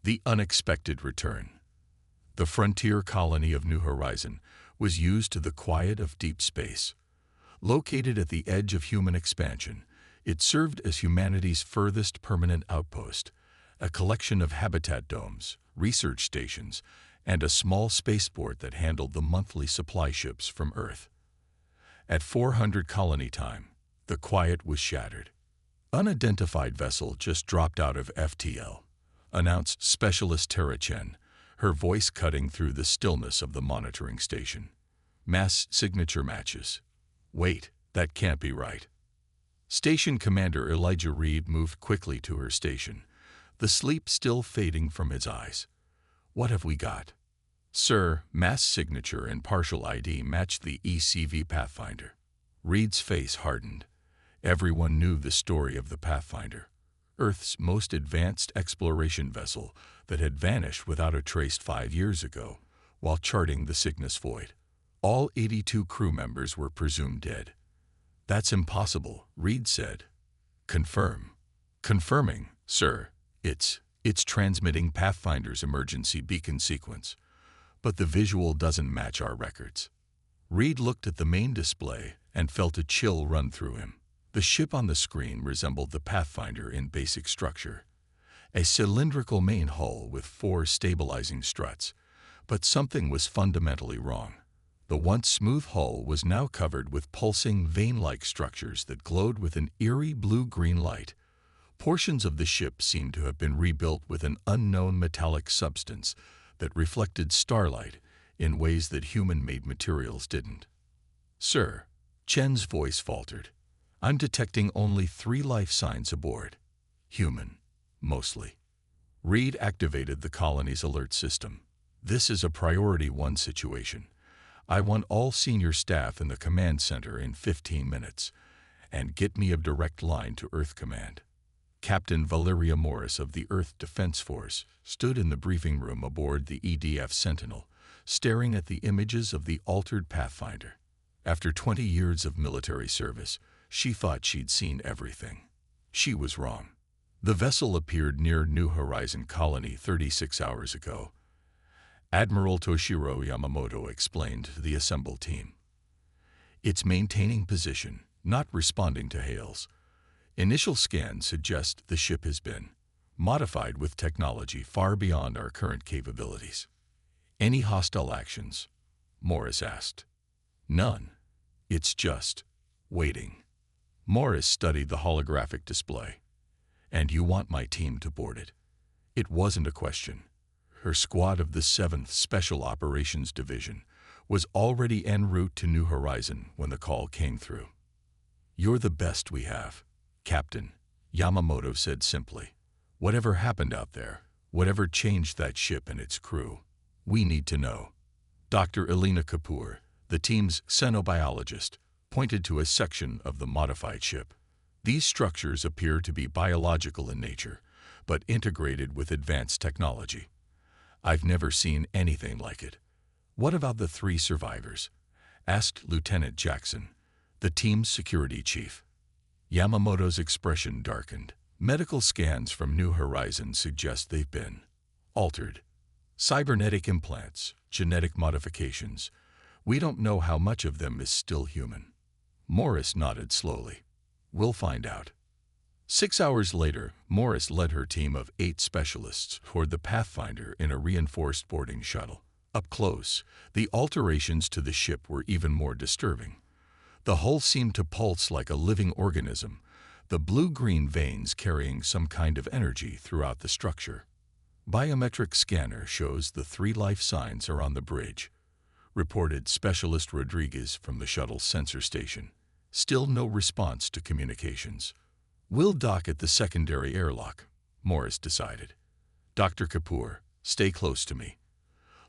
The unexpected return. The frontier colony of New Horizon was used to the quiet of deep space. Located at the edge of human expansion, it served as humanity's furthest permanent outpost, a collection of habitat domes, research stations, and a small spaceport that handled the monthly supply ships from Earth. At 400 colony time, the quiet was shattered. Unidentified vessel just dropped out of FTL, announced Specialist Tara Chen, her voice cutting through the stillness of the monitoring station. Mass signature matches. Wait, that can't be right. Station Commander Elijah Reed moved quickly to her station, the sleep still fading from his eyes. What have we got? Sir, mass signature and partial ID matched the ECV Pathfinder. Reed's face hardened. Everyone knew the story of the Pathfinder, Earth's most advanced exploration vessel that had vanished without a trace 5 years ago while charting the Cygnus Void. All 82 crew members were presumed dead. That's impossible, Reed said. Confirm. Confirming, sir. It's transmitting Pathfinder's emergency beacon sequence, but the visual doesn't match our records. Reed looked at the main display and felt a chill run through him. The ship on the screen resembled the Pathfinder in basic structure. A cylindrical main hull with 4 stabilizing struts, but something was fundamentally wrong. The once smooth hull was now covered with pulsing vein-like structures that glowed with an eerie blue-green light. Portions of the ship seemed to have been rebuilt with an unknown metallic substance that reflected starlight in ways that human-made materials didn't. Sir, Chen's voice faltered. I'm detecting only 3 life signs aboard. Human, mostly. Reed activated the colony's alert system. This is a priority 1 situation. I want all senior staff in the command center in 15 minutes, and get me a direct line to Earth Command. Captain Valeria Morris of the Earth Defense Force stood in the briefing room aboard the EDF Sentinel, staring at the images of the altered Pathfinder. After 20 years of military service, she thought she'd seen everything. She was wrong. The vessel appeared near New Horizon Colony 36 hours ago. Admiral Toshiro Yamamoto explained to the assembled team. It's maintaining position, not responding to hails. Initial scans suggest the ship has been modified with technology far beyond our current capabilities. Any hostile actions? Morris asked. None. It's just waiting. Morris studied the holographic display. And you want my team to board it? It wasn't a question. Her squad of the 7th Special Operations Division was already en route to New Horizon when the call came through. You're the best we have, Captain, Yamamoto said simply. Whatever happened out there, whatever changed that ship and its crew, we need to know. Dr. Elena Kapoor, the team's xenobiologist, pointed to a section of the modified ship. These structures appear to be biological in nature, but integrated with advanced technology. I've never seen anything like it. What about the 3 survivors? Asked Lieutenant Jackson, the team's security chief. Yamamoto's expression darkened. Medical scans from New Horizon suggest they've been altered. Cybernetic implants, genetic modifications. We don't know how much of them is still human. Morris nodded slowly. We'll find out. 6 hours later, Morris led her team of 8 specialists toward the Pathfinder in a reinforced boarding shuttle. Up close, the alterations to the ship were even more disturbing. The hull seemed to pulse like a living organism, the blue-green veins carrying some kind of energy throughout the structure. Biometric scanner shows the 3 life signs are on the bridge, reported Specialist Rodriguez from the shuttle's sensor station. Still no response to communications. We'll dock at the secondary airlock, Morris decided. Dr. Kapoor, stay close to me.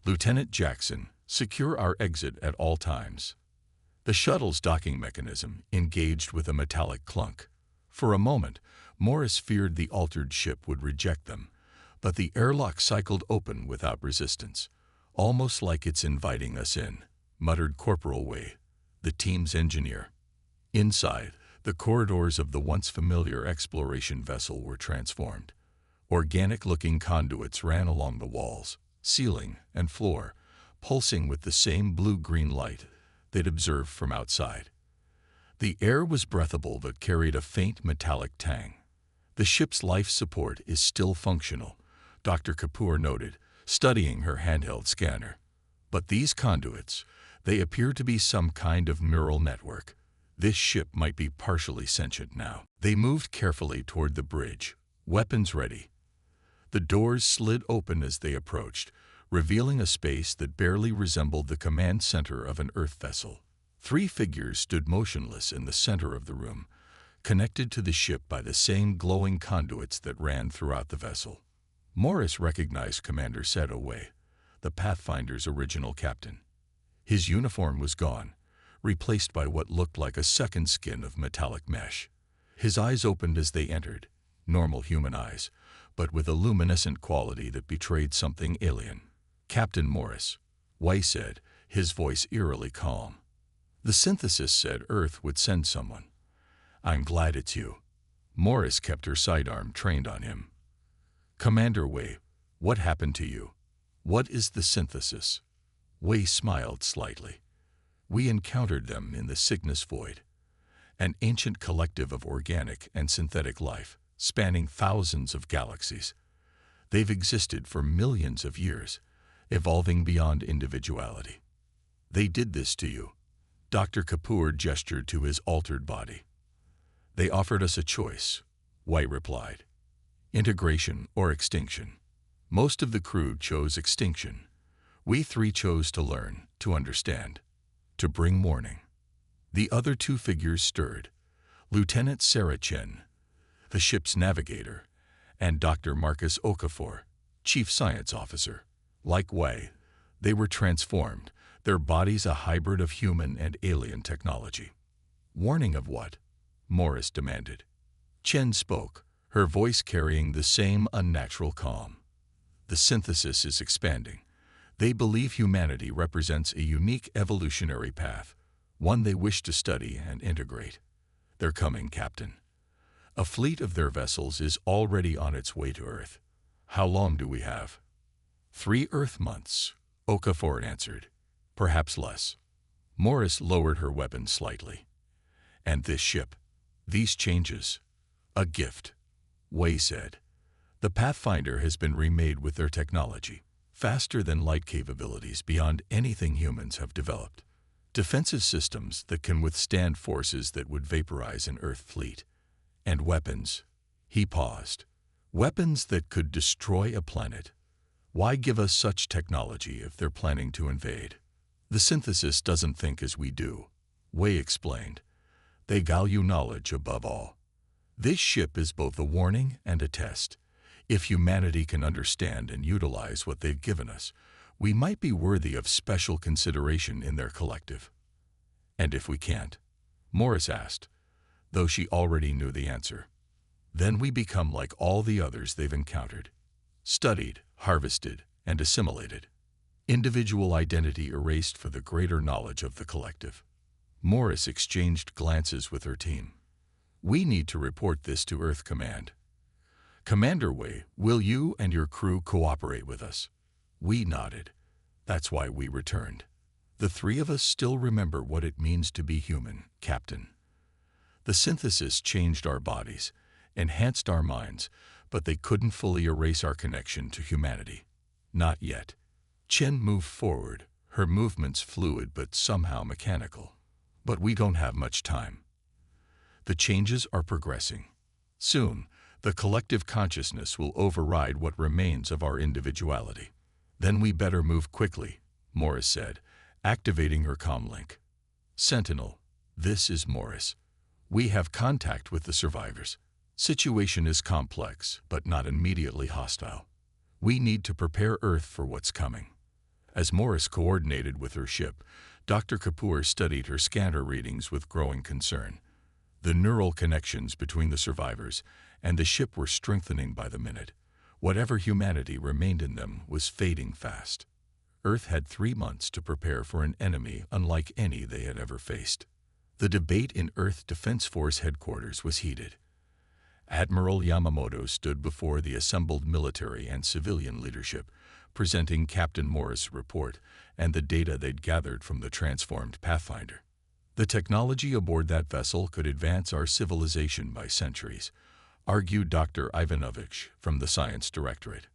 Lieutenant Jackson, secure our exit at all times. The shuttle's docking mechanism engaged with a metallic clunk. For a moment, Morris feared the altered ship would reject them, but the airlock cycled open without resistance, almost like it's inviting us in, muttered Corporal Wei, the team's engineer. Inside, the corridors of the once familiar exploration vessel were transformed. Organic-looking conduits ran along the walls, ceiling, and floor, pulsing with the same blue-green light they'd observed from outside. The air was breathable but carried a faint metallic tang. "The ship's life support is still functional," Dr. Kapoor noted, studying her handheld scanner. "But these conduits, they appear to be some kind of neural network. This ship might be partially sentient now." They moved carefully toward the bridge, weapons ready. The doors slid open as they approached, revealing a space that barely resembled the command center of an Earth vessel. 3 figures stood motionless in the center of the room, connected to the ship by the same glowing conduits that ran throughout the vessel. Morris recognized Commander Setaway, the Pathfinder's original captain. His uniform was gone, replaced by what looked like a second skin of metallic mesh. His eyes opened as they entered, normal human eyes, but with a luminescent quality that betrayed something alien. "Captain Morris," Way said, his voice eerily calm. "The synthesis said Earth would send someone. I'm glad it's you." Morris kept her sidearm trained on him. "Commander Way, what happened to you? What is the synthesis?" Way smiled slightly. "We encountered them in the Cygnus Void, an ancient collective of organic and synthetic life, spanning thousands of galaxies. They've existed for millions of years, evolving beyond individuality. They did this to you." Dr. Kapoor gestured to his altered body. "They offered us a choice," White replied. "Integration or extinction. Most of the crew chose extinction. We 3 chose to learn, to understand, to bring morning." The other 2 figures stirred. Lieutenant Sarah Chen, the ship's navigator, and Dr. Marcus Okafor, chief science officer. Like Way, they were transformed, their bodies a hybrid of human and alien technology. "Warning of what?" Morris demanded. Chen spoke, her voice carrying the same unnatural calm. "The synthesis is expanding. They believe humanity represents a unique evolutionary path, one they wish to study and integrate. They're coming, Captain. A fleet of their vessels is already on its way to Earth. How long do we have?" 3 Earth months, Okafor answered. "Perhaps less." Morris lowered her weapon slightly. "And this ship, these changes, a gift," Way said. "The Pathfinder has been remade with their technology, faster than light capabilities beyond anything humans have developed. Defensive systems that can withstand forces that would vaporize an Earth fleet. And weapons." He paused. "Weapons that could destroy a planet. Why give us such technology if they're planning to invade?" "The synthesis doesn't think as we do," Way explained. "They value knowledge above all. This ship is both a warning and a test. If humanity can understand and utilize what they've given us, we might be worthy of special consideration in their collective." "And if we can't?" Morris asked, though she already knew the answer. "Then we become like all the others they've encountered, studied, harvested, and assimilated. Individual identity erased for the greater knowledge of the collective." Morris exchanged glances with her team. "We need to report this to Earth Command. Commander Way, will you and your crew cooperate with us?" We nodded. "That's why we returned. The 3 of us still remember what it means to be human, Captain. The synthesis changed our bodies, enhanced our minds, but they couldn't fully erase our connection to humanity. Not yet." Chen moved forward, her movements fluid but somehow mechanical. "But we don't have much time. The changes are progressing. Soon, the collective consciousness will override what remains of our individuality. Then we better move quickly," Morris said, activating her comlink. "Sentinel, this is Morris. We have contact with the survivors. Situation is complex, but not immediately hostile. We need to prepare Earth for what's coming." As Morris coordinated with her ship, Dr. Kapoor studied her scanner readings with growing concern. The neural connections between the survivors and the ship were strengthening by the minute. Whatever humanity remained in them was fading fast. Earth had 3 months to prepare for an enemy unlike any they had ever faced. The debate in Earth Defense Force headquarters was heated. Admiral Yamamoto stood before the assembled military and civilian leadership, presenting Captain Morris' report and the data they'd gathered from the transformed Pathfinder. The technology aboard that vessel could advance our civilization by centuries, argued Dr. Ivanovich from the Science Directorate.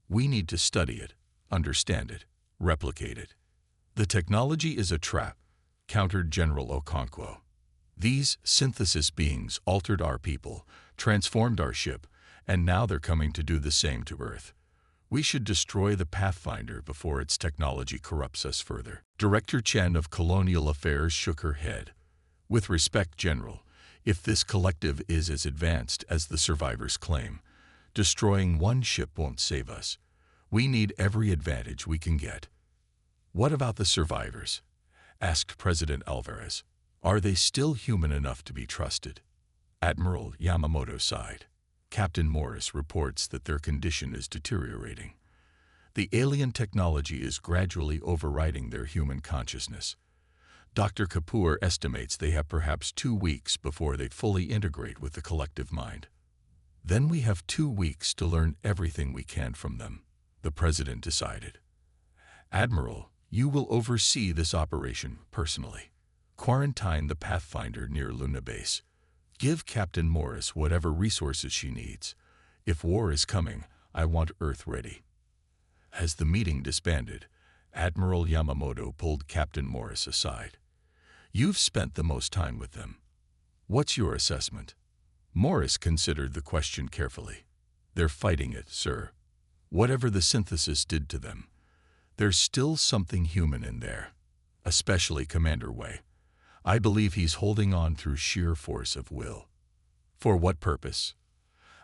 We need to study it, understand it, replicate it. The technology is a trap, countered General Okonkwo. These synthesis beings altered our people, transformed our ship, and now they're coming to do the same to Earth. We should destroy the Pathfinder before its technology corrupts us further. Director Chen of Colonial Affairs shook her head. With respect, General, if this collective is as advanced as the survivors claim, destroying one ship won't save us. We need every advantage we can get. What about the survivors? Asked President Alvarez. Are they still human enough to be trusted? Admiral Yamamoto sighed. Captain Morris reports that their condition is deteriorating. The alien technology is gradually overriding their human consciousness. Dr. Kapoor estimates they have perhaps 2 weeks before they fully integrate with the collective mind. Then we have 2 weeks to learn everything we can from them, the President decided. Admiral, you will oversee this operation personally. Quarantine the Pathfinder near Luna Base. Give Captain Morris whatever resources she needs. If war is coming, I want Earth ready. As the meeting disbanded, Admiral Yamamoto pulled Captain Morris aside. You've spent the most time with them. What's your assessment? Morris considered the question carefully. They're fighting it, sir. Whatever the synthesis did to them, there's still something human in there, especially Commander Wei. I believe he's holding on through sheer force of will. For what purpose?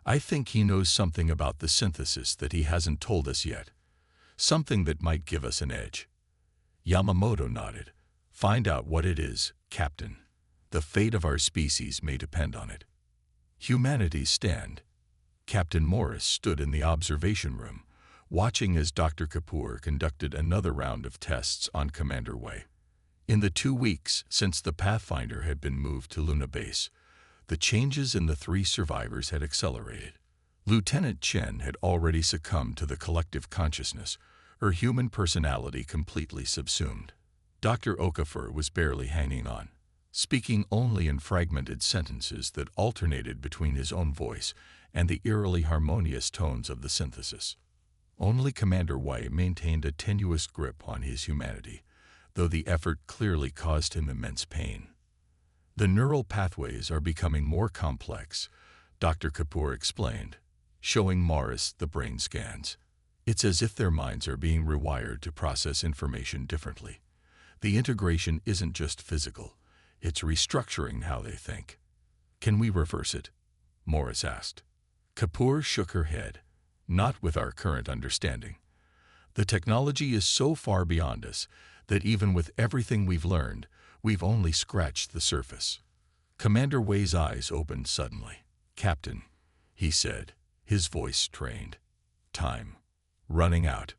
I think he knows something about the synthesis that he hasn't told us yet, something that might give us an edge. Yamamoto nodded. Find out what it is, Captain. The fate of our species may depend on it. Humanity's stand. Captain Morris stood in the observation room, watching as Dr. Kapoor conducted another round of tests on Commander Wei. In the 2 weeks since the Pathfinder had been moved to Luna Base, the changes in the 3 survivors had accelerated. Lieutenant Chen had already succumbed to the collective consciousness, her human personality completely subsumed. Dr. Okafor was barely hanging on, speaking only in fragmented sentences that alternated between his own voice and the eerily harmonious tones of the synthesis. Only Commander Wei maintained a tenuous grip on his humanity, though the effort clearly caused him immense pain. The neural pathways are becoming more complex, Dr. Kapoor explained, showing Morris the brain scans. It's as if their minds are being rewired to process information differently. The integration isn't just physical, it's restructuring how they think. Can we reverse it? Morris asked. Kapoor shook her head. Not with our current understanding. The technology is so far beyond us that even with everything we've learned, we've only scratched the surface. Commander Wei's eyes opened suddenly. Captain, he said, his voice strained. Time. Running out.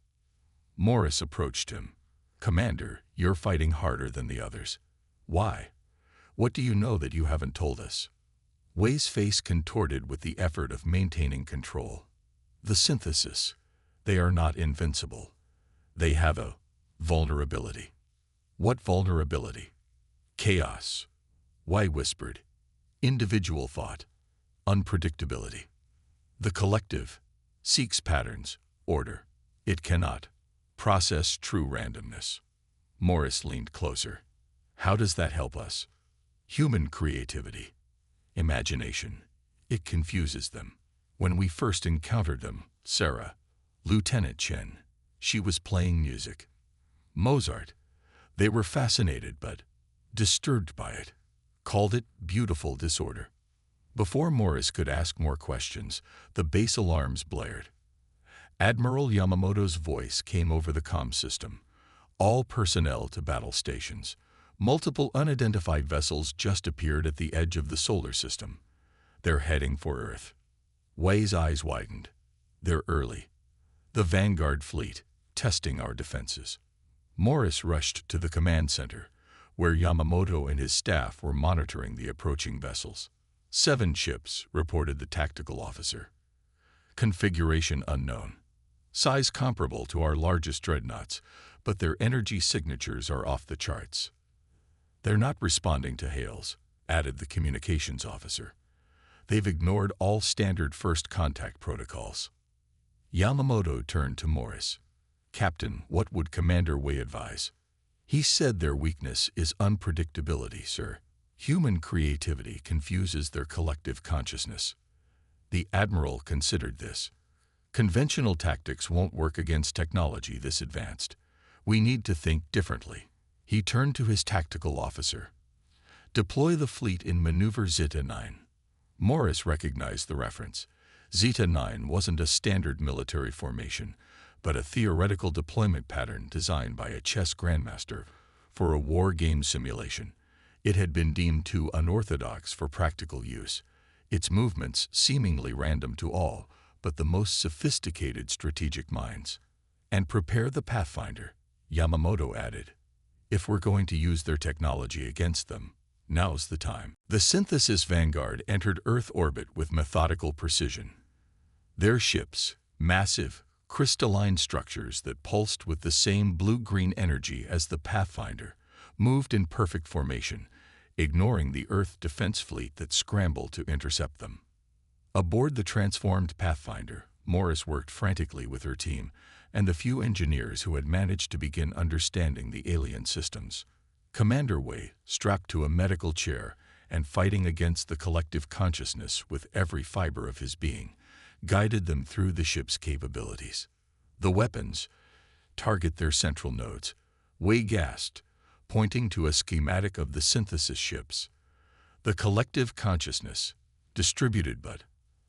Morris approached him. Commander, you're fighting harder than the others. Why? What do you know that you haven't told us? Wei's face contorted with the effort of maintaining control. The synthesis. They are not invincible. They have a vulnerability. What vulnerability? Chaos. Wei whispered. Individual thought. Unpredictability. The collective seeks patterns, order. It cannot process true randomness. Morris leaned closer. How does that help us? Human creativity. Imagination. It confuses them. When we first encountered them, Sarah, Lieutenant Chen, she was playing music. Mozart. They were fascinated but disturbed by it, called it beautiful disorder. Before Morris could ask more questions, the base alarms blared. Admiral Yamamoto's voice came over the comm system. All personnel to battle stations. Multiple unidentified vessels just appeared at the edge of the solar system. They're heading for Earth. Wei's eyes widened. They're early. The Vanguard fleet, testing our defenses. Morris rushed to the command center, where Yamamoto and his staff were monitoring the approaching vessels. 7 ships, reported the tactical officer. Configuration unknown. Size comparable to our largest dreadnoughts, but their energy signatures are off the charts. They're not responding to hails, added the communications officer. They've ignored all standard first contact protocols. Yamamoto turned to Morris. Captain, what would Commander Wei advise? He said their weakness is unpredictability, sir. Human creativity confuses their collective consciousness. The Admiral considered this. Conventional tactics won't work against technology this advanced. We need to think differently. He turned to his tactical officer. Deploy the fleet in Maneuver Zeta 9. Morris recognized the reference. Zeta 9 wasn't a standard military formation, but a theoretical deployment pattern designed by a chess grandmaster for a war game simulation. It had been deemed too unorthodox for practical use, its movements seemingly random to all but the most sophisticated strategic minds. And prepare the Pathfinder, Yamamoto added. If we're going to use their technology against them, now's the time. The Synthesis Vanguard entered Earth orbit with methodical precision. Their ships, massive, crystalline structures that pulsed with the same blue-green energy as the Pathfinder, moved in perfect formation, ignoring the Earth defense fleet that scrambled to intercept them. Aboard the transformed Pathfinder, Morris worked frantically with her team and the few engineers who had managed to begin understanding the alien systems. Commander Wei, strapped to a medical chair and fighting against the collective consciousness with every fiber of his being, guided them through the ship's capabilities. The weapons target their central nodes, Wei gasped, pointing to a schematic of the synthesis ships. The collective consciousness, distributed but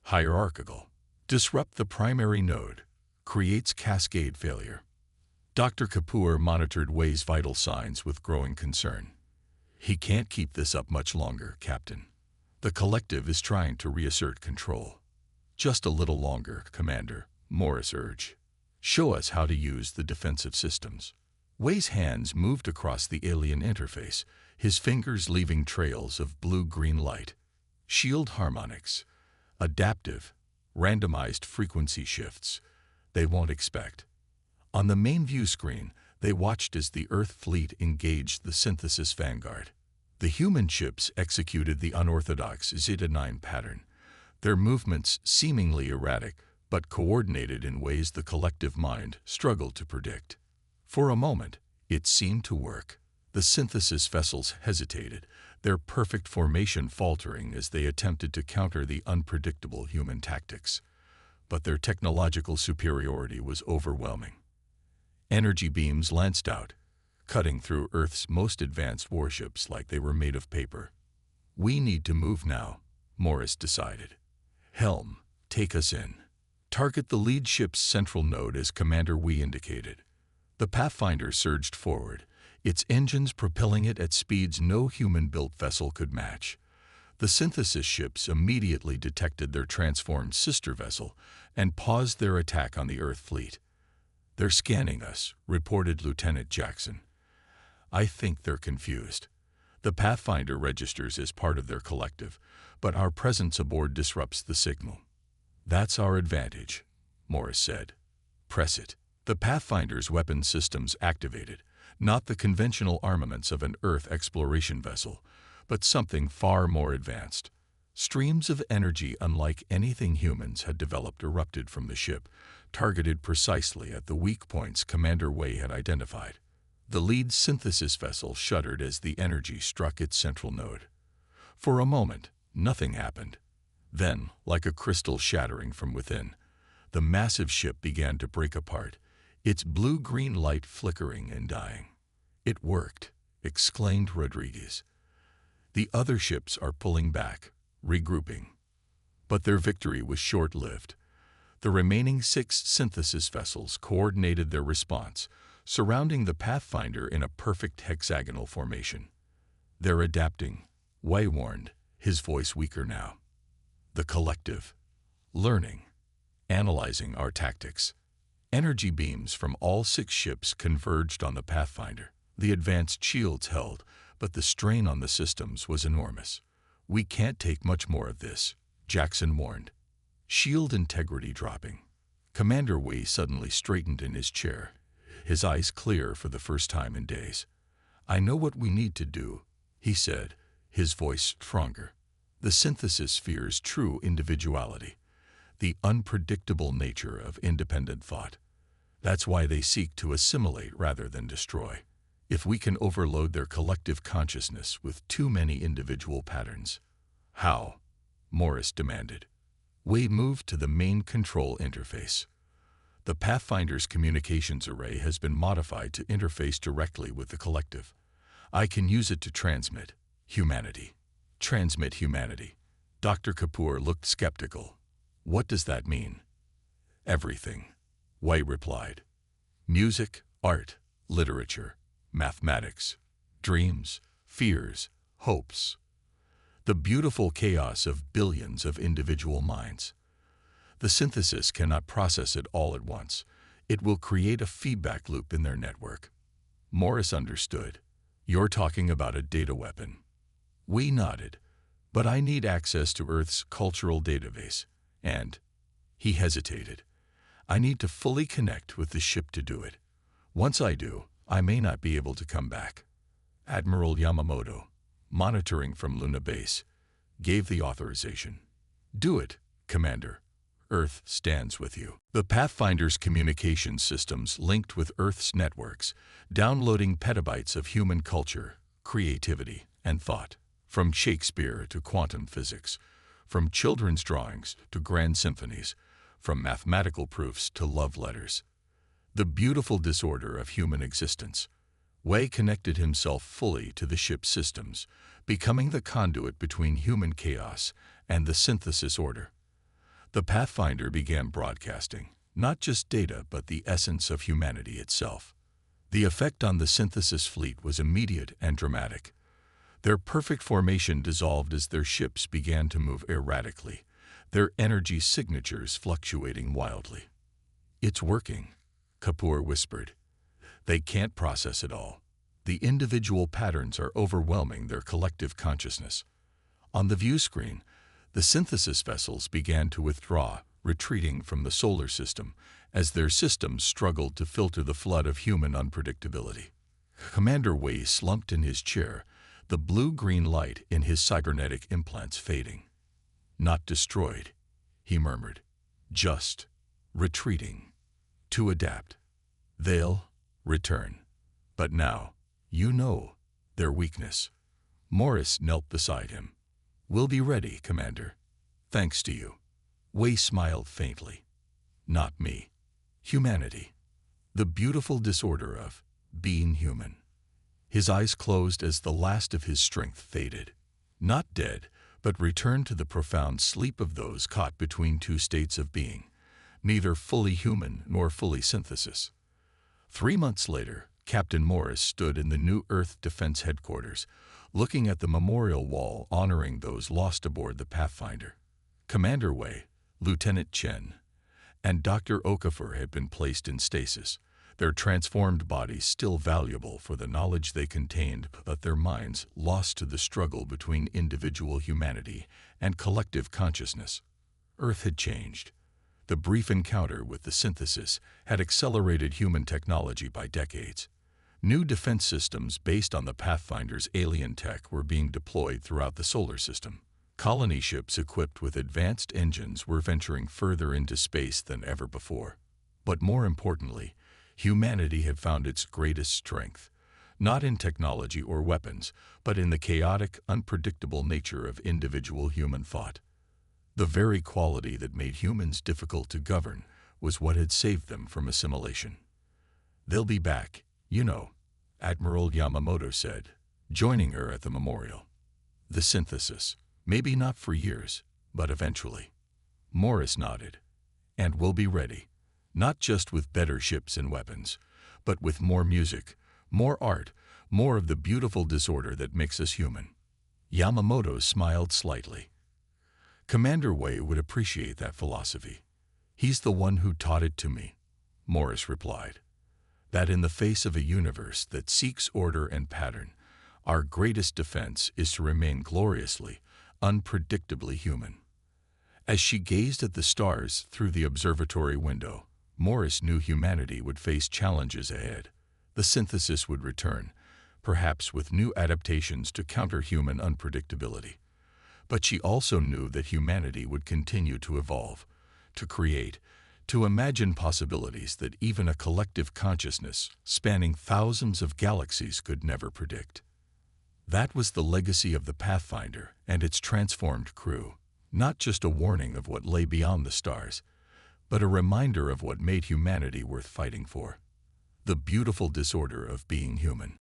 hierarchical, disrupt the primary node, creates cascade failure. Dr. Kapoor monitored Wei's vital signs with growing concern. He can't keep this up much longer, Captain. The collective is trying to reassert control. Just a little longer, Commander, Morris urged. Show us how to use the defensive systems. Wei's hands moved across the alien interface, his fingers leaving trails of blue-green light. Shield harmonics, adaptive, randomized frequency shifts. They won't expect. On the main view screen, they watched as the Earth fleet engaged the Synthesis Vanguard. The human ships executed the unorthodox Zeta 9 pattern, their movements seemingly erratic but coordinated in ways the collective mind struggled to predict. For a moment, it seemed to work. The synthesis vessels hesitated, their perfect formation faltering as they attempted to counter the unpredictable human tactics. But their technological superiority was overwhelming. Energy beams lanced out, cutting through Earth's most advanced warships like they were made of paper. We need to move now, Morris decided. Helm, take us in. Target the lead ship's central node as Commander Wei indicated. The Pathfinder surged forward, its engines propelling it at speeds no human-built vessel could match. The synthesis ships immediately detected their transformed sister vessel and paused their attack on the Earth fleet. They're scanning us, reported Lieutenant Jackson. I think they're confused. The Pathfinder registers as part of their collective, but our presence aboard disrupts the signal. That's our advantage, Morris said. Press it. The Pathfinder's weapon systems activated, not the conventional armaments of an Earth exploration vessel, but something far more advanced. Streams of energy unlike anything humans had developed erupted from the ship, targeted precisely at the weak points Commander Wei had identified. The lead synthesis vessel shuddered as the energy struck its central node. For a moment, nothing happened. Then, like a crystal shattering from within, the massive ship began to break apart, its blue-green light flickering and dying. It worked, exclaimed Rodriguez. The other ships are pulling back, regrouping. But their victory was short-lived. The remaining 6 synthesis vessels coordinated their response, surrounding the Pathfinder in a perfect hexagonal formation. They're adapting, Wei warned, his voice weaker now. The collective, learning, analyzing our tactics. Energy beams from all 6 ships converged on the Pathfinder. The advanced shields held, but the strain on the systems was enormous. "We can't take much more of this," Jackson warned. Shield integrity dropping. Commander Wei suddenly straightened in his chair, his eyes clear for the first time in days. "I know what we need to do," he said, his voice stronger. "The synthesis fears true individuality, the unpredictable nature of independent thought. That's why they seek to assimilate rather than destroy. If we can overload their collective consciousness with too many individual patterns." "How?" Morris demanded. Wei moved to the main control interface. "The Pathfinder's communications array has been modified to interface directly with the collective. I can use it to transmit humanity." "Transmit humanity?" Dr. Kapoor looked skeptical. "What does that mean?" "Everything," Wei replied. "Music, art, literature, mathematics, dreams, fears, hopes. The beautiful chaos of billions of individual minds. The synthesis cannot process it all at once. It will create a feedback loop in their network." Morris understood. "You're talking about a data weapon." We nodded. "But I need access to Earth's cultural database, and—" he hesitated. "I need to fully connect with the ship to do it. Once I do, I may not be able to come back." Admiral Yamamoto, monitoring from Luna Base, gave the authorization. "Do it, Commander. Earth stands with you." The Pathfinder's communication systems linked with Earth's networks, downloading petabytes of human culture, creativity, and thought, from Shakespeare to quantum physics, from children's drawings to grand symphonies, from mathematical proofs to love letters. The beautiful disorder of human existence. Wei connected himself fully to the ship's systems, becoming the conduit between human chaos and the synthesis order. The Pathfinder began broadcasting, not just data but the essence of humanity itself. The effect on the synthesis fleet was immediate and dramatic. Their perfect formation dissolved as their ships began to move erratically, their energy signatures fluctuating wildly. "It's working," Kapoor whispered. "They can't process it all. The individual patterns are overwhelming their collective consciousness." On the view screen, the synthesis vessels began to withdraw, retreating from the solar system, as their systems struggled to filter the flood of human unpredictability. Commander Wei slumped in his chair, the blue-green light in his cybernetic implants fading. "Not destroyed," he murmured. "Just retreating. To adapt. They'll return. But now, you know their weakness." Morris knelt beside him. "We'll be ready, Commander. Thanks to you." Wei smiled faintly. "Not me. Humanity. The beautiful disorder of being human." His eyes closed as the last of his strength faded. Not dead, but returned to the profound sleep of those caught between two states of being, neither fully human nor fully synthesis. 3 months later, Captain Morris stood in the New Earth Defense Headquarters, looking at the memorial wall honoring those lost aboard the Pathfinder. Commander Wei, Lieutenant Chen, and Dr. Okafor had been placed in stasis, their transformed bodies still valuable for the knowledge they contained, but their minds lost to the struggle between individual humanity and collective consciousness. Earth had changed. The brief encounter with the synthesis had accelerated human technology by decades. New defense systems based on the Pathfinder's alien tech were being deployed throughout the solar system. Colony ships equipped with advanced engines were venturing further into space than ever before. But more importantly, humanity had found its greatest strength, not in technology or weapons, but in the chaotic, unpredictable nature of individual human thought. The very quality that made humans difficult to govern was what had saved them from assimilation. "They'll be back, you know," Admiral Yamamoto said, joining her at the memorial. "The synthesis, maybe not for years, but eventually." Morris nodded. "And we'll be ready, not just with better ships and weapons, but with more music, more art, more of the beautiful disorder that makes us human." Yamamoto smiled slightly. "Commander Wei would appreciate that philosophy. He's the one who taught it to me," Morris replied. "That in the face of a universe that seeks order and pattern, our greatest defense is to remain gloriously, unpredictably human. As she gazed at the stars through the observatory window, Morris knew humanity would face challenges ahead. The synthesis would return, perhaps with new adaptations to counter human unpredictability. But she also knew that humanity would continue to evolve, to create, to imagine possibilities that even a collective consciousness spanning thousands of galaxies could never predict. That was the legacy of the Pathfinder and its transformed crew, not just a warning of what lay beyond the stars, but a reminder of what made humanity worth fighting for. The beautiful disorder of being human.